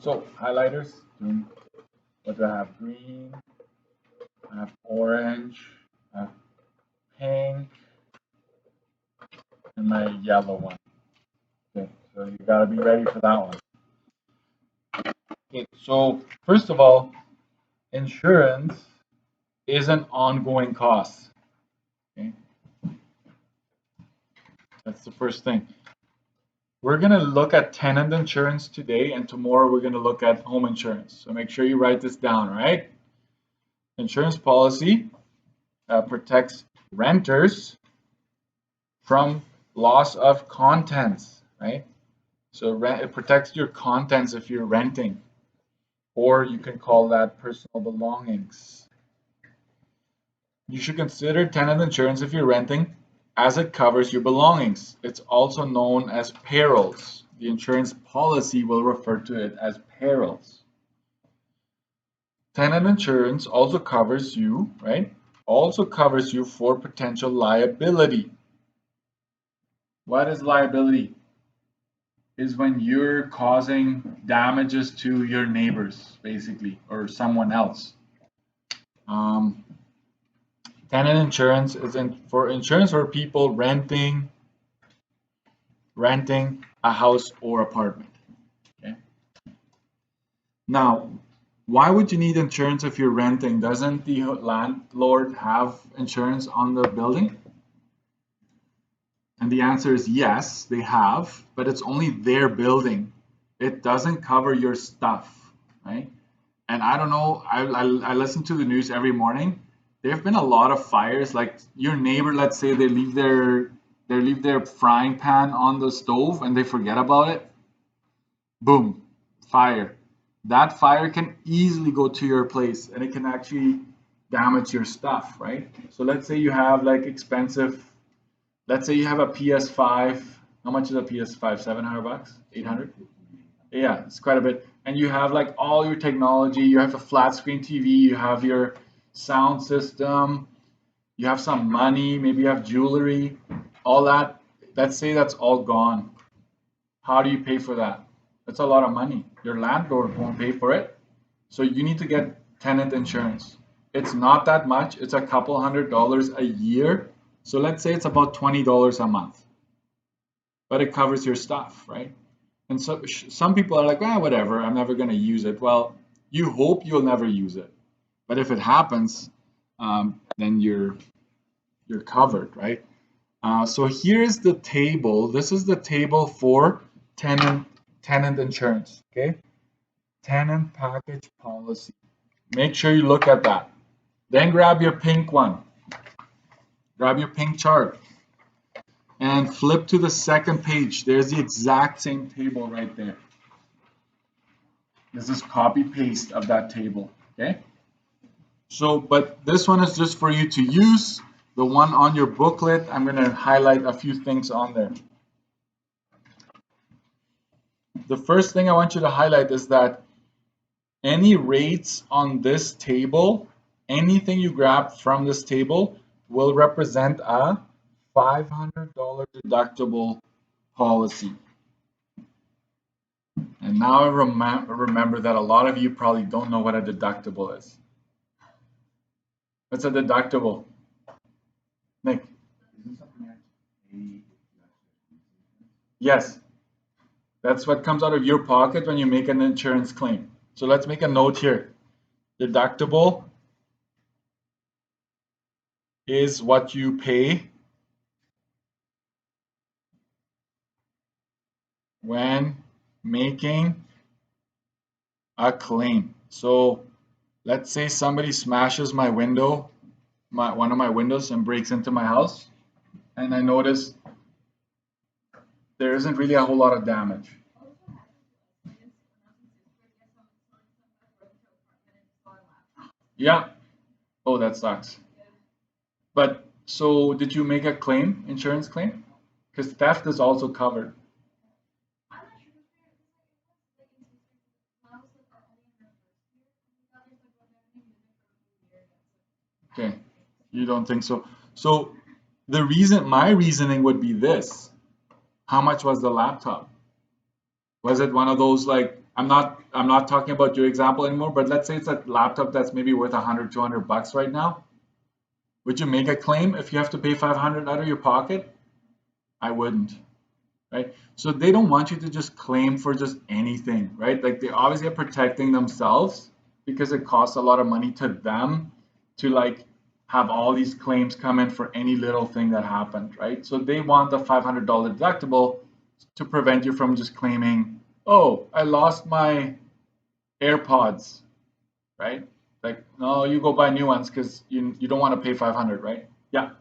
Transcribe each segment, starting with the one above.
So highlighters, what do I have? Green, I have orange, I have pink, and my yellow one. Okay, so you gotta be ready for that one. Okay, so first of all, insurance is an ongoing cost. Okay, that's the first thing. We're gonna look at tenant insurance today, and tomorrow we're gonna look at home insurance. So make sure you write this down, right? Insurance policy protects renters from loss of contents, right? So it protects your contents if you're renting, or you can call that personal belongings. You should consider tenant insurance if you're renting, as it covers your belongings. It's also known as perils. The insurance policy will refer to it as perils. Tenant insurance also covers you, right? Also covers you for potential liability. What is liability? Is when you're causing damages to your neighbors, basically, or someone else. Tenant insurance is for insurance for people renting a house or apartment. Okay. Now, why would you need insurance if you're renting? Doesn't the landlord have insurance on the building? And the answer is yes, they have, but it's only their building. It doesn't cover your stuff, right? And I don't know, I listen to the news every morning. There have been a lot of fires, like your neighbor, let's say they leave their frying pan on the stove and they forget about it. Boom, fire. That fire can easily go to your place and it can actually damage your stuff, right? So let's say you have like expensive, let's say you have a PS5. How much is a PS5? 700 bucks? 800? Yeah, it's quite a bit. And you have like all your technology, you have a flat screen TV, you have your sound system, you have some money, maybe you have jewelry, all that. Let's say that's all gone. How do you pay for that? That's a lot of money. Your landlord won't pay for it. So you need to get tenant insurance. It's not that much. It's a couple $100 a year. So let's say it's about $20 a month. But it covers your stuff, right? And so some people are like, whatever, I'm never going to use it. Well, you hope you'll never use it. But if it happens, then you're covered, right? So here's the table. This is the table for tenant insurance, okay? Tenant package policy. Make sure you look at that. Then grab your pink one. Grab your pink chart. And flip to the second page. There's the exact same table right there. This is copy paste of that table, okay? So, but this one is just for you to use. The one on your booklet, I'm going to highlight a few things on there. The first thing I want you to highlight is that any rates on this table, anything you grab from this table will represent a $500 deductible policy. And now I remember that a lot of you probably don't know what a deductible is. What's a deductible? Nick? Yes. That's what comes out of your pocket when you make an insurance claim. So let's make a note here. Deductible is what you pay when making a claim. So let's say somebody smashes my window, one of my windows, and breaks into my house, and I notice there isn't really a whole lot of damage. Yeah. Oh, that sucks. But so did you make a claim, insurance claim? Because theft is also covered. Okay, you don't think so? So my reasoning would be this. How much was the laptop? Was it one of those like I'm not talking about your example anymore, but let's say it's a laptop that's maybe worth 100, 200 bucks right now. Would you make a claim if you have to pay 500 out of your pocket? I wouldn't, right? So they don't want you to just claim for just anything, right? Like they obviously are protecting themselves because it costs a lot of money to them to like have all these claims come in for any little thing that happened, right? So they want the $500 deductible to prevent you from just claiming, oh, I lost my AirPods, right? Like, no, you go buy new ones because you don't want to pay 500, right? Yeah.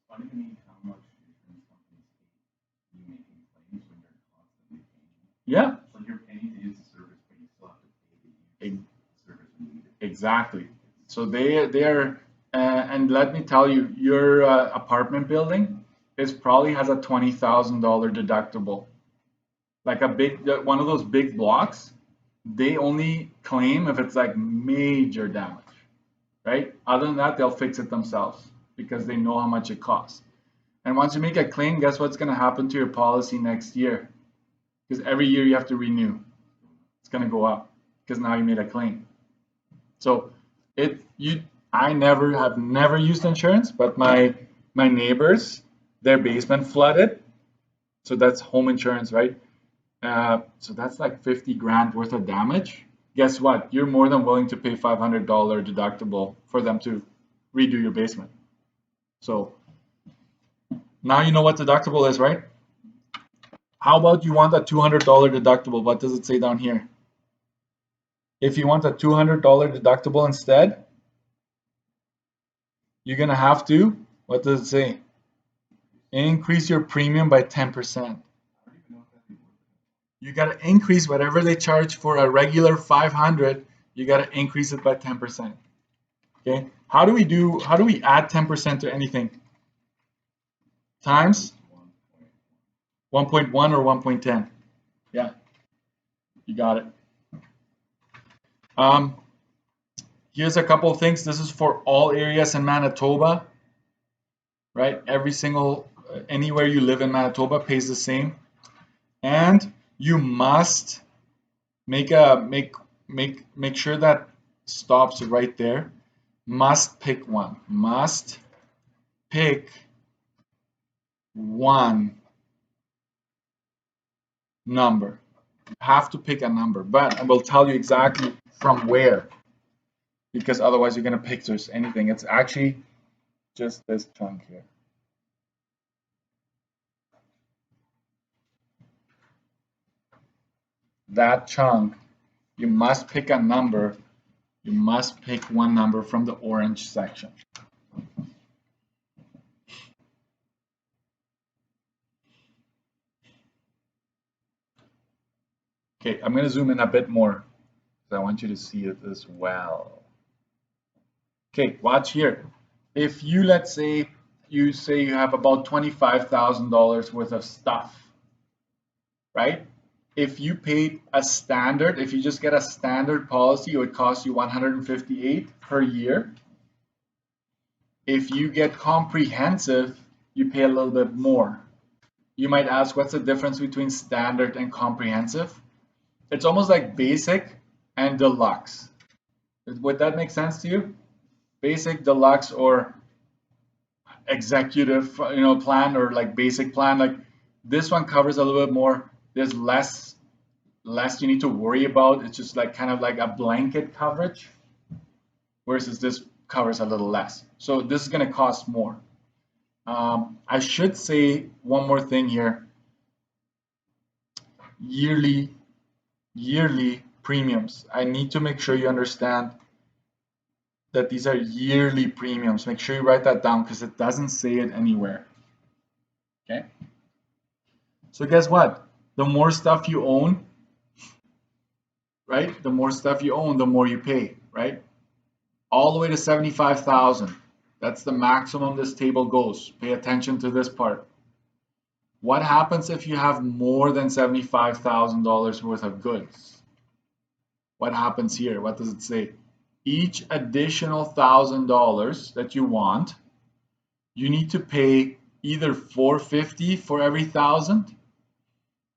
Funny to me how much insurance companies hate you making claims when you're constantly paying. Yeah. So you're paying to use the service, but you still have to pay to use the service when you need it. Exactly. So they are, and let me tell you, your apartment building is probably has a $20,000 deductible. Like a big one of those big blocks, they only claim if it's like major damage, right? Other than that, they'll fix it themselves because they know how much it costs. And once you make a claim, guess what's going to happen to your policy next year? Because every year you have to renew. It's going to go up because now you made a claim. So I never used insurance, but my neighbors, their basement flooded. So that's home insurance, right? So that's like 50 grand worth of damage. Guess what? You're more than willing to pay $500 deductible for them to redo your basement. So now you know what deductible is, right? How about you want a $200 deductible? What does it say down here? If you want a $200 deductible instead, you're going to have to, what does it say? Increase your premium by 10%. You got to increase whatever they charge for a regular 500, you got to increase it by 10%. Okay? How do we add 10% to anything? Times 1.1 or 1.10. Yeah. You got it. Here's a couple of things. This is for all areas in Manitoba, right? Every single anywhere you live in Manitoba pays the same, and you must make sure that stops right there. Must pick one. Must pick one number. You have to pick a number, but I will tell you exactly from where, because otherwise you're going to pick just anything. It's actually just this chunk here. That chunk, you must pick a number. You must pick one number from the orange section. Okay, I'm going to zoom in a bit more because I want you to see it as well. Okay, watch here. If you, let's say you have about $25,000 worth of stuff, right? If you paid a standard, if you just get a standard policy, it would cost you $158 per year. If you get comprehensive, you pay a little bit more. You might ask, what's the difference between standard and comprehensive? It's almost like basic and deluxe. Would that make sense to you? Basic, deluxe, or executive, plan, or like basic plan. Like this one covers a little bit more. There's less you need to worry about. It's just like kind of like a blanket coverage, versus this covers a little less. So this is going to cost more. I should say one more thing here. Yearly premiums. I need to make sure you understand that these are yearly premiums. Make sure you write that down because it doesn't say it anywhere. Okay. So guess what? The more stuff you own, right? The more stuff you own, the more you pay, right? All the way to 75,000. That's the maximum this table goes. Pay attention to this part. What happens if you have more than $75,000 worth of goods? What happens here? What does it say? Each additional $1,000 that you want, you need to pay either $450 for every 1,000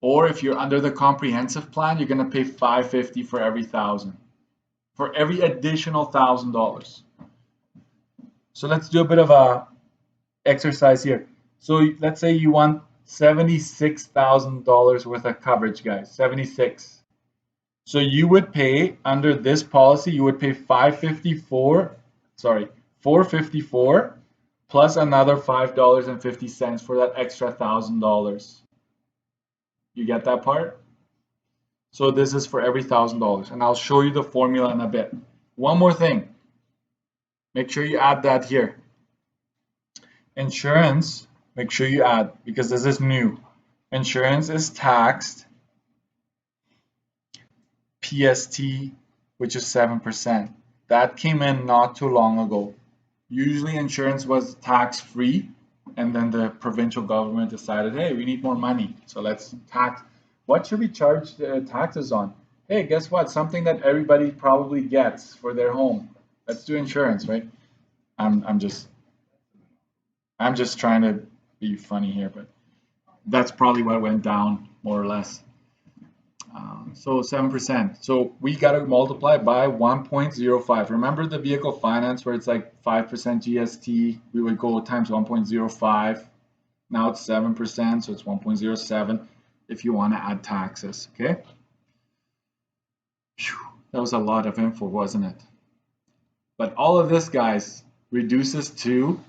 Or if you're under the comprehensive plan, you're going to pay $550 for every thousand, for every additional $1,000. So let's do a bit of a exercise here. So let's say you want $76,000 worth of coverage, guys. 76. So you would pay under this policy, you would pay 454 plus another $5.50 for that extra $1,000. You get that part? So this is for every $1,000, and I'll show you the formula in a bit. One more thing. Make sure you add that here. Insurance, make sure you add, because this is new. Insurance is taxed PST, which is 7%. That came in not too long ago. Usually insurance was tax free, and then the provincial government decided, hey, we need more money, so let's tax. What should we charge the taxes on? Hey, guess what? Something that everybody probably gets for their home. Let's do insurance, right? I'm just trying to be funny here, but that's probably what went down more or less. So 7%. So we got to multiply by 1.05. Remember the vehicle finance where it's like 5% GST? We would go times 1.05. Now it's 7%, so it's 1.07 if you want to add taxes. Okay. Whew, that was a lot of info, wasn't it? But all of this, guys, reduces to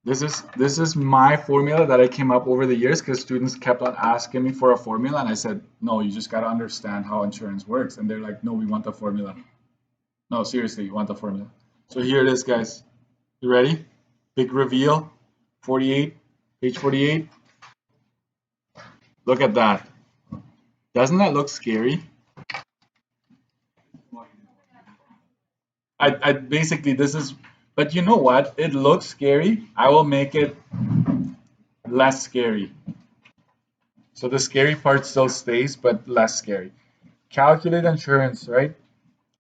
this is my formula that I came up over the years because students kept on asking me for a formula, and I said, no, you just got to understand how insurance works. And they're like, no, we want the formula. No, seriously, you want the formula. So here it is, guys. You ready? Big reveal. 48, page 48. Look at that. Doesn't that look scary? I basically, this is, but you know what? It looks scary. I will make it less scary. So the scary part still stays, but less scary. Calculate insurance, right?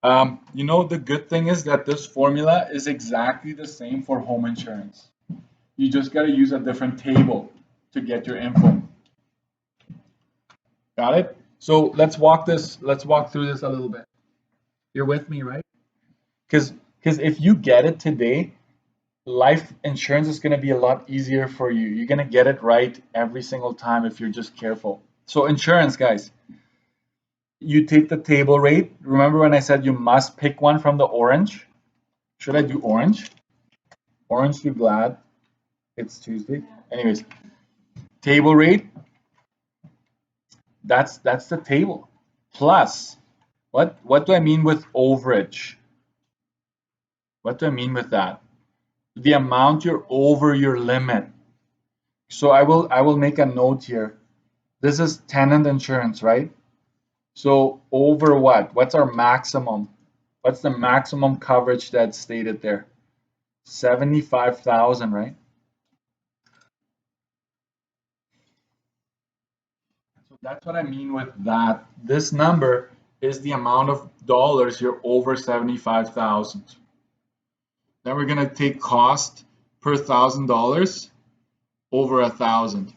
You know, the good thing is that this formula is exactly the same for home insurance. You just got to use a different table to get your info. Got it? So let's walk through this a little bit. You're with me, right? Because if you get it today, life insurance is going to be a lot easier for you. You're going to get it right every single time if you're just careful. So insurance, guys, you take the table rate. Remember when I said you must pick one from the orange? Should I do orange? Orange to glad. It's Tuesday. Anyways, table rate. That's the table. Plus, what do I mean with overage? What do I mean with that? The amount you're over your limit. So I will make a note here. This is tenant insurance, right? So over what? What's our maximum? What's the maximum coverage that's stated there? 75,000, right? So that's what I mean with that. This number is the amount of dollars you're over 75,000. Then we're gonna take cost per $1,000 over 1,000.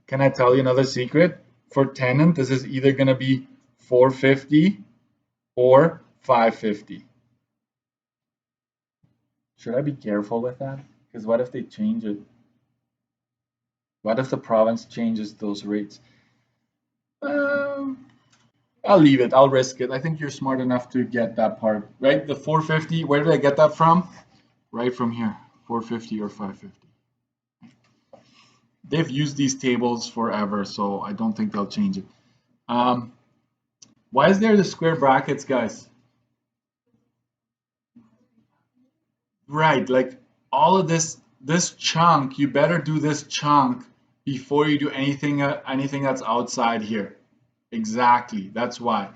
Can I tell you another secret? For tenant, this is either gonna be 450 or 550. Should I be careful with that? Because what if they change it? What if the province changes those rates? I'll leave it. I'll risk it. I think you're smart enough to get that part, right? The 450, where did I get that from? Right from here, 450 or 550. They've used these tables forever, so I don't think they'll change it. Why is there the square brackets, guys? Right, like all of this chunk, you better do this chunk before you do anything that's outside here. Exactly, that's why.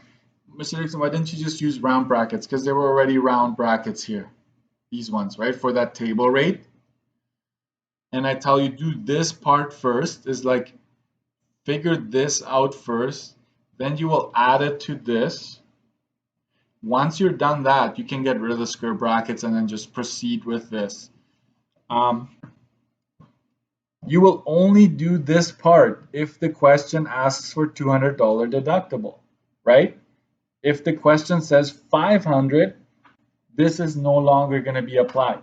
Mr. Dixon, why didn't you just use round brackets? Because there were already round brackets here. These ones, right, for that table rate. And I tell you, do this part first, is like figure this out first, then you will add it to this. Once you're done that, you can get rid of the square brackets and then just proceed with this. You will only do this part if the question asks for $200 deductible, right? If the question says 500, this is no longer going to be applied.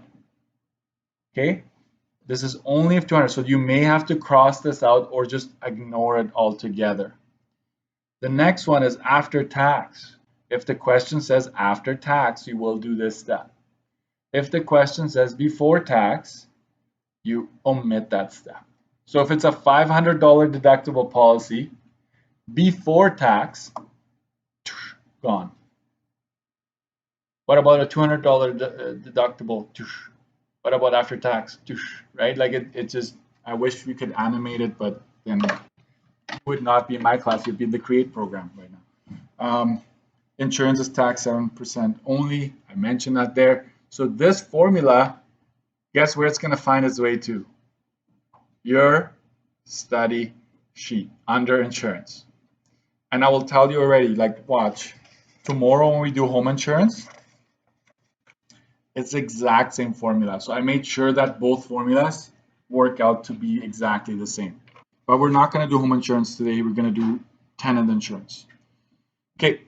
Okay? This is only if 200. So you may have to cross this out or just ignore it altogether. The next one is after tax. If the question says after tax, you will do this step. If the question says before tax, you omit that step. So if it's a $500 deductible policy, before tax, gone. What about a $200 deductible? What about after tax? Right? Like it just, I wish we could animate it, but then it would not be in my class. You'd be in the create program right now. Insurance is taxed 7% only. I mentioned that there. So this formula, guess where it's going to find its way to? Your study sheet under insurance. And I will tell you already, like, watch. Tomorrow when we do home insurance, it's the exact same formula. So I made sure that both formulas work out to be exactly the same. But we're not going to do home insurance today. We're going to do tenant insurance. Okay,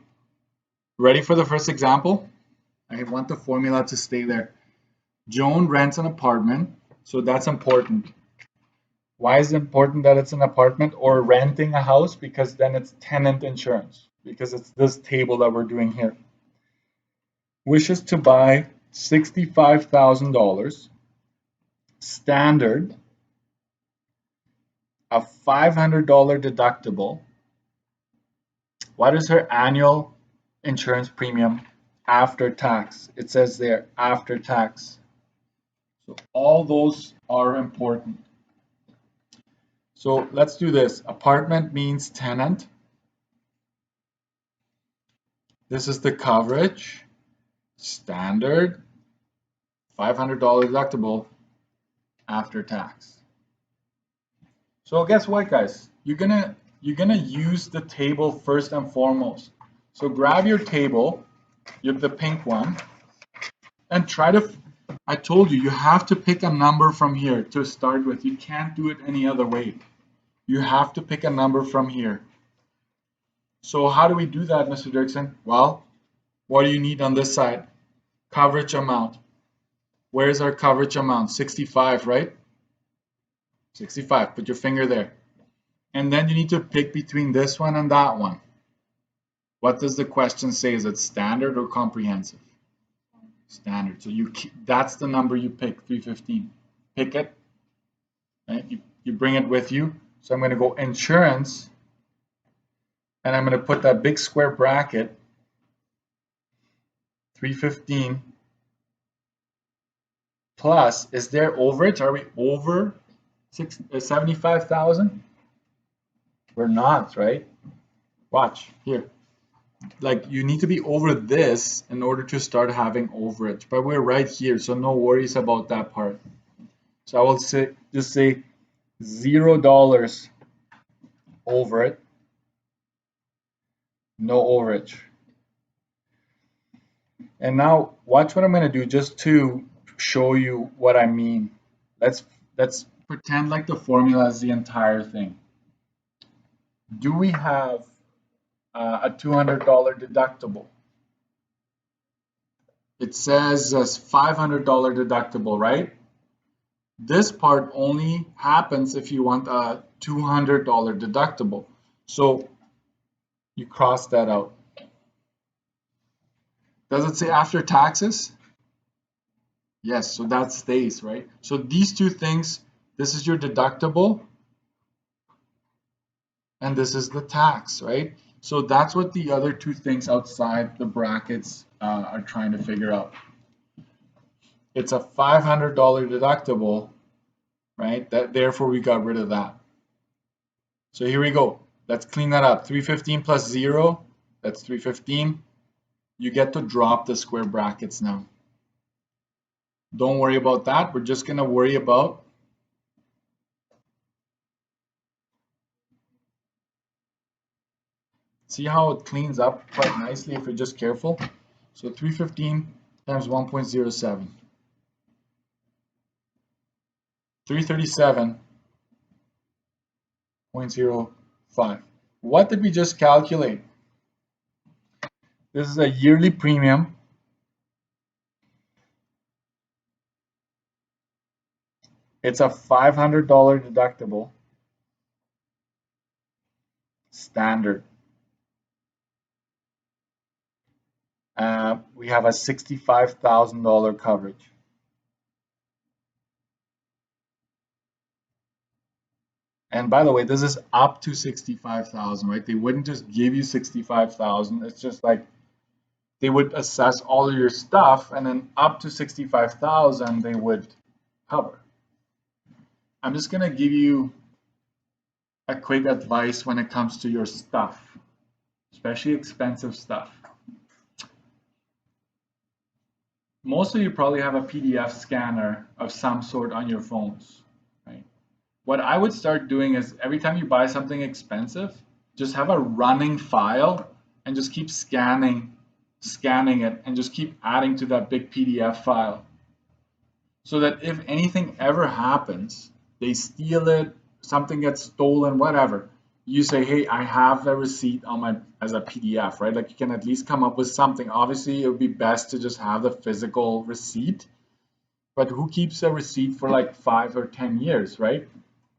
ready for the first example? I want the formula to stay there. Joan rents an apartment, so that's important. Why is it important that it's an apartment or renting a house? Because then it's tenant insurance, because it's this table that we're doing here. Wishes to buy $65,000, standard, a $500 deductible. What is her annual insurance premium after tax? It says there, after tax. So all those are important. So let's do this. Apartment means tenant. This is the coverage, standard, $500 deductible after tax. So guess what, guys? You're gonna use the table first and foremost. So grab your table, you have the pink one, and try to, I told you, you have to pick a number from here to start with. You can't do it any other way. You have to pick a number from here. So how do we do that, Mr. Dirksen? Well, what do you need on this side? Coverage amount. Where's our coverage amount? 65, right? 65, put your finger there. And then you need to pick between this one and that one. What does the question say? Is it standard or comprehensive? Standard. So that's the number you pick, 315. Pick it. Right? You bring it with you. So I'm going to go insurance, and I'm going to put that big square bracket, 315 plus. Is there overage? Are we over 75,000? We're not, right? Watch here. Like, you need to be over this in order to start having overage, but we're right here, so no worries about that part. So I will just say $0 over it, no overage. And now watch what I'm going to do just to show you what I mean. Let's pretend like the formula is the entire thing. Do we have a $200 deductible? It says $500 deductible, right? This part only happens if you want a $200 deductible. So you cross that out. Does it say after taxes? Yes, so that stays, right? So these two things, this is your deductible, and this is the tax, right? So that's what the other two things outside the brackets are trying to figure out. It's a $500 deductible, right? Therefore, we got rid of that. So here we go. Let's clean that up. 315 plus 0, that's 315. You get to drop the square brackets now. Don't worry about that. We're just going to worry about see how it cleans up quite nicely if you're just careful. So 315 times 1.07. 337 0.05. What did we just calculate? This is a yearly premium. It's a $500 deductible. Standard. We have a $65,000 coverage. And by the way, this is up to 65,000, right? They wouldn't just give you 65,000. It's just like they would assess all of your stuff, and then up to 65,000 they would cover. I'm just gonna give you a quick advice when it comes to your stuff, especially expensive stuff. Most of you probably have a PDF scanner of some sort on your phones, right? What I would start doing is every time you buy something expensive, just have a running file and just keep scanning it and just keep adding to that big PDF file. So that if anything ever happens, they steal it, something gets stolen, whatever, you say, hey, I have the receipt on my as a PDF, right? Like you can at least come up with something. Obviously, it would be best to just have the physical receipt, but who keeps a receipt for like 5 or 10 years, right?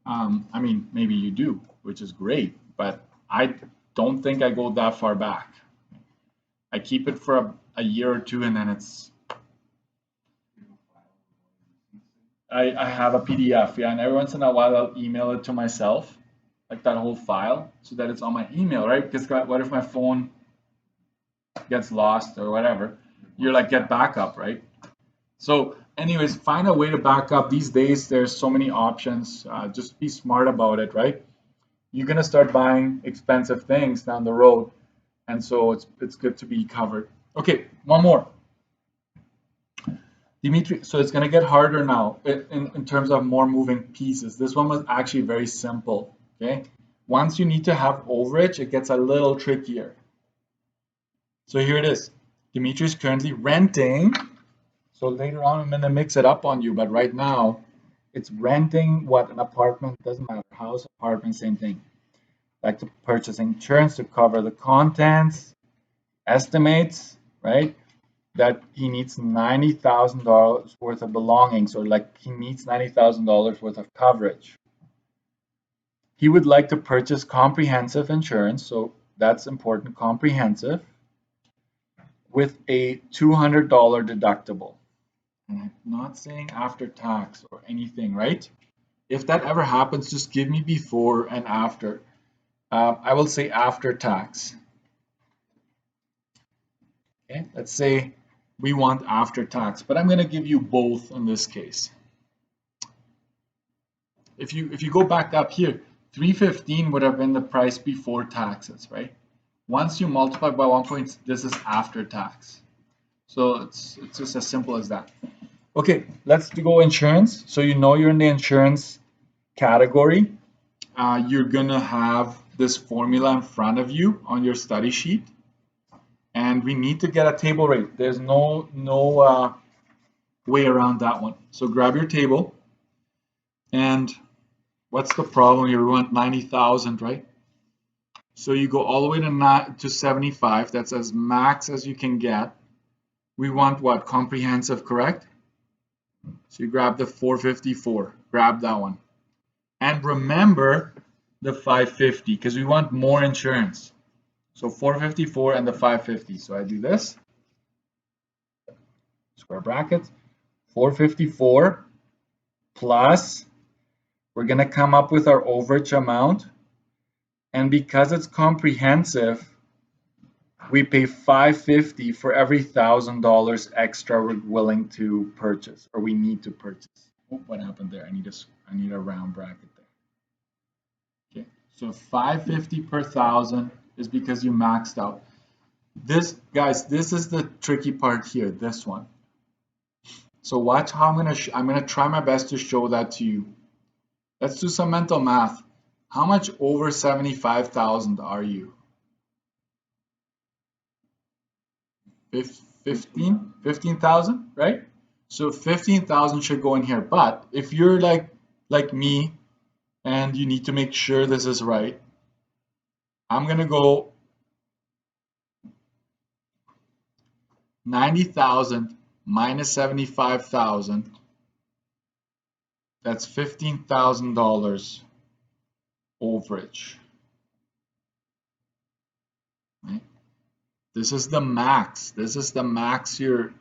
I mean, maybe you do, which is great, but I don't think I go that far back. I keep it for a year or two, and then it's I have a PDF, yeah, and every once in a while I'll email it to myself, like that whole file, so that it's on my email, right? Because what if my phone gets lost or whatever? You're like, get backup, right? So anyways, find a way to back up. These days, there's so many options. Just be smart about it, right? You're gonna start buying expensive things down the road, and so it's good to be covered. Okay, one more. Dimitri, so it's going to get harder now in terms of more moving pieces. This one was actually very simple, okay? Once you need to have overage, it gets a little trickier. So here it is. Dimitri is currently renting. So later on, I'm going to mix it up on you, but right now, it's renting what an apartment, doesn't matter, house, apartment, same thing. Like to purchase insurance to cover the contents, estimates, right? That he needs $90,000 worth of belongings, or like he needs $90,000 worth of coverage. He would like to purchase comprehensive insurance, so that's important, comprehensive, with a $200 deductible. And I'm not saying after tax or anything, right? If that ever happens, just give me before and after. I will say after tax. Okay, let's say we want after tax, but I'm going to give you both in this case. If you go back up here, 315 would have been the price before taxes, right? Once you multiply by 1 point, this is after tax. So it's just as simple as that. Okay, let's go insurance. So you know you're in the insurance category. You're gonna have this formula in front of you on your study sheet, and we need to get a table rate. There's no way around that one. So grab your table, and what's the problem? You want 90,000, right? So you go all the way to 75. That's as max as you can get. We want what? Comprehensive, correct? So you grab the 454. Grab that one. And remember the 550 because we want more insurance. So 454 and the 550. So I do this. Square brackets. 454 plus, we're going to come up with our overage amount. And because it's comprehensive, we pay $550 for every $1,000 extra we're willing to purchase, or we need to purchase. Oh, what happened there? I need a round bracket there. Okay, so $550 per thousand is because you maxed out. This, guys, this is the tricky part here. This one. So watch how I'm gonna try my best to show that to you. Let's do some mental math. How much over 75,000 are you? 15,000, right? So 15,000 should go in here. But if you're like me, and you need to make sure this is right. I'm going to go 90,000 minus 75,000. That's $15,000 overage. Right? This is the max. This is the max you're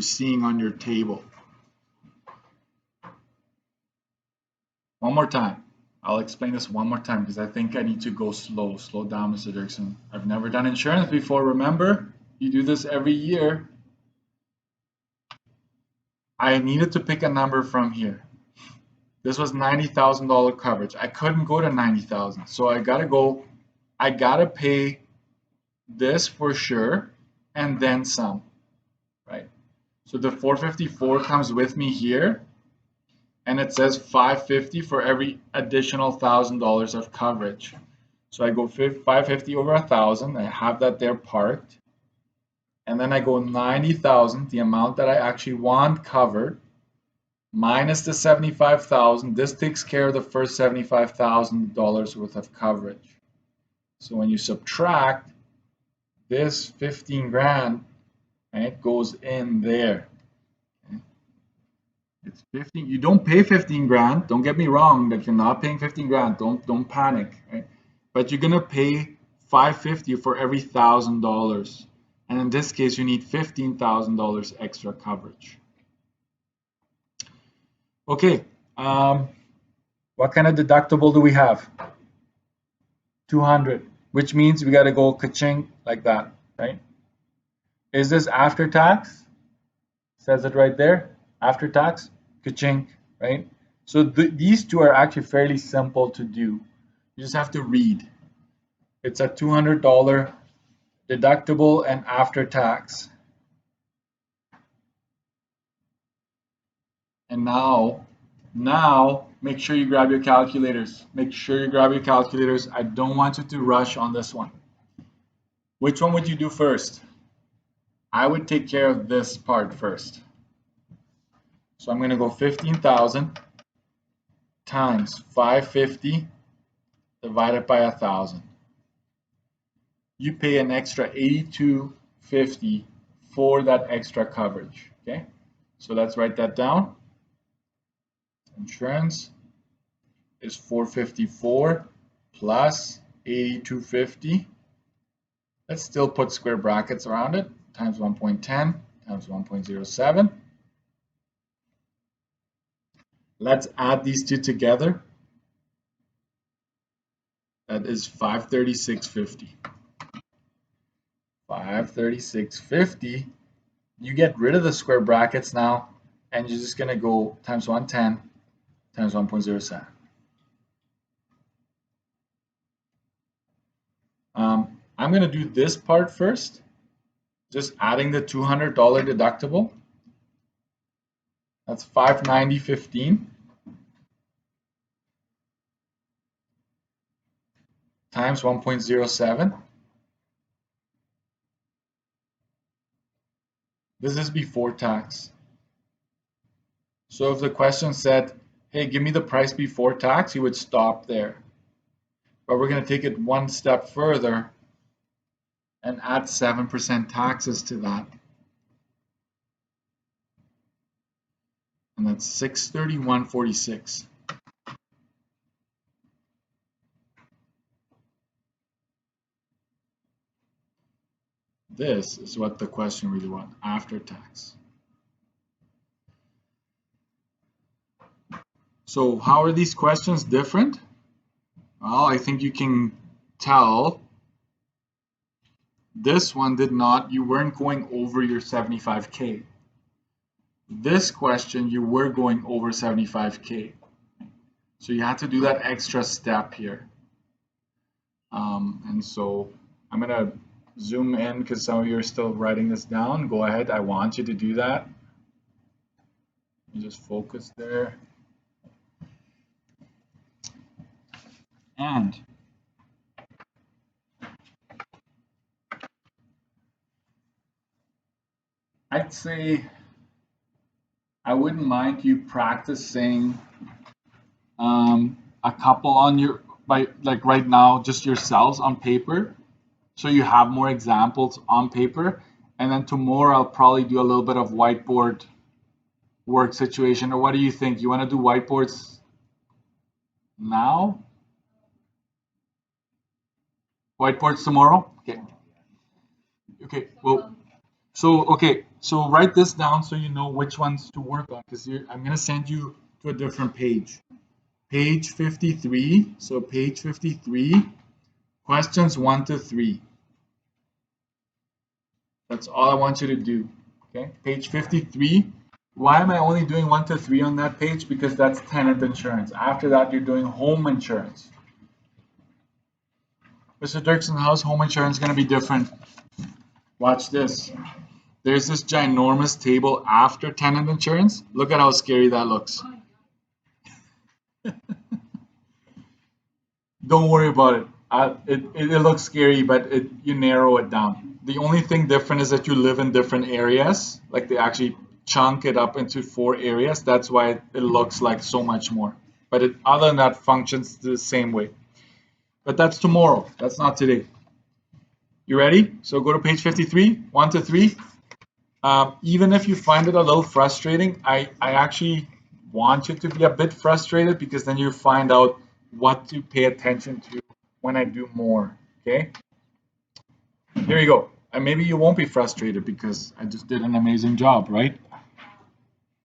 seeing on your table. One more time. I'll explain this one more time because I think I need to go slow. Slow down, Mr. Dirksen. I've never done insurance before. Remember, you do this every year. I needed to pick a number from here. This was $90,000 coverage. I couldn't go to 90,000, so I gotta pay this for sure, and then some, right? So the 454 comes with me here, and it says 550 for every additional $1,000 of coverage. So I go 550 over 1,000. I have that there parked, and then I go 90,000, the amount that I actually want covered, minus the 75,000. This takes care of the first $75,000 worth of coverage. So when you subtract this 15 grand, and it goes in there. Okay. It's 15. You don't pay 15 grand. Don't get me wrong. That you're not paying 15 grand. Don't panic. Right? But you're gonna pay 550 for every $1,000, and in this case, you need $15,000 extra coverage. Okay. What kind of deductible do we have? 200, which means we got to go ka-ching like that, right? Is this after tax? Says it right there, after tax, ka-ching, right? So these two are actually fairly simple to do. You just have to read. It's a $200 deductible and after tax. And now make sure you grab your calculators. Make sure you grab your calculators. I don't want you to rush on this one. Which one would you do first? I would take care of this part first. So I'm going to go 15,000 times 550 divided by 1,000. You pay an extra $82.50 for that extra coverage. Okay, so let's write that down. Insurance is 454 plus 82.50. Let's still put square brackets around it, times 1.10 times 1.07. Let's add these two together. That is 536.50. 536.50. You get rid of the square brackets now, and you're just going to go times 110 times 1.07. I'm going to do this part first, just adding the $200 deductible. That's 590.15 times 1.07. This is before tax. So if the question said, hey, give me the price before tax, you would stop there. But we're going to take it one step further and add 7% taxes to that. And that's 631.46. This is what the question really wants, after tax. So how are these questions different? Well, I think you can tell this one did not, you weren't going over your 75K. This question, you were going over 75K. So you had to do that extra step here. And so I'm going to zoom in because some of you are still writing this down. Go ahead. I want you to do that. You just focus there. And I'd say I wouldn't mind you practicing a couple on your, by like right now, just yourselves on paper, so you have more examples on paper. And then tomorrow I'll probably do a little bit of whiteboard work situation. Or what do you think? You want to do whiteboards now? Whiteboards tomorrow? Okay. Okay. Well, so write this down so you know which ones to work on, because I'm gonna send you to a different page. Page 53. So page 53, questions 1 to 3. That's all I want you to do. Okay, page 53. Why am I only doing 1 to 3 on that page? Because that's tenant insurance. After that, you're doing home insurance. Mr. Dirksen, how's home insurance going to be different? Watch this. There's this ginormous table after tenant insurance. Look at how scary that looks. Don't worry about it. It looks scary, but you narrow it down. The only thing different is that you live in different areas. Like they actually chunk it up into 4 areas. That's why it looks like so much more. But other than that, functions the same way. But that's tomorrow. That's not today. You ready? So go to page 53, 1 to 3. Even if you find it a little frustrating, I actually want you to be a bit frustrated, because then you find out what to pay attention to when I do more. Okay? Here you go. And maybe you won't be frustrated because I just did an amazing job, right?